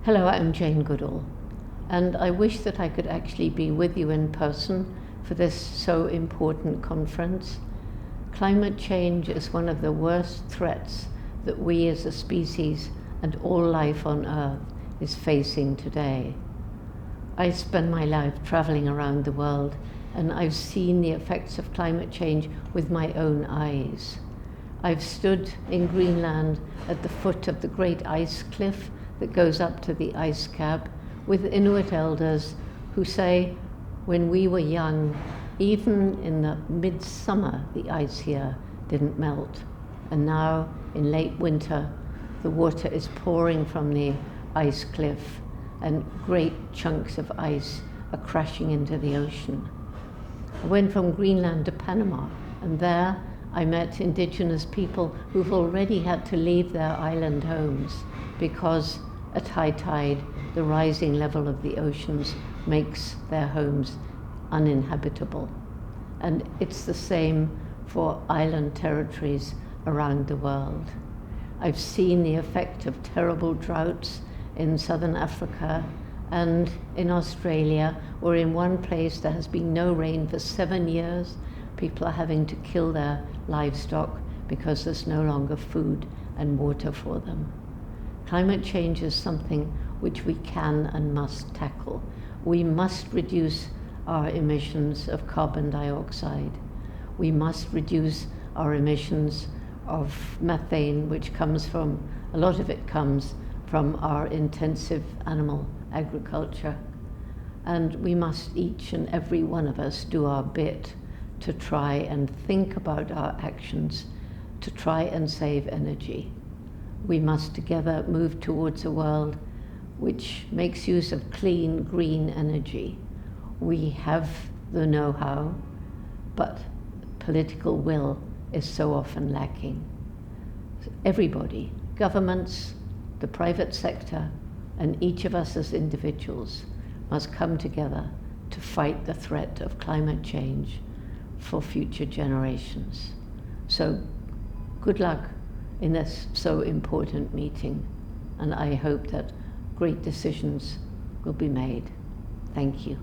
Hello, I'm Jane Goodall, and I wish that I could actually be with you in person for this so important conference. Climate change is one of the worst threats that we as a species and all life on Earth is facing today. I spend my life traveling around the world, and I've seen the effects of climate change with my own eyes. I've stood in Greenland at the foot of the great ice cliff that goes up to the ice cap with Inuit elders who say, when we were young, even in the midsummer, the ice here didn't melt. And now, in late winter, the water is pouring from the ice cliff and great chunks of ice are crashing into the ocean. I went from Greenland to Panama, and there I met indigenous people who've already had to leave their island homes because at high tide, the rising level of the oceans makes their homes uninhabitable. And it's the same for island territories around the world. I've seen the effect of terrible droughts in southern Africa and in Australia, where in one place there has been no rain for 7 years. People are having to kill their livestock because there's no longer food and water for them. Climate change is something which we can and must tackle. We must reduce our emissions of carbon dioxide. We must reduce our emissions of methane, which comes from, a lot of it comes from our intensive animal agriculture. And we must, each and every one of us, do our bit to try and think about our actions, to try and save energy. We must together move towards a world which makes use of clean, green energy. We have the know-how, but political will is so often lacking. Everybody, governments, the private sector, and each of us as individuals must come together to fight the threat of climate change for future generations. So, good luck in this so important meeting, and I hope that great decisions will be made. Thank you.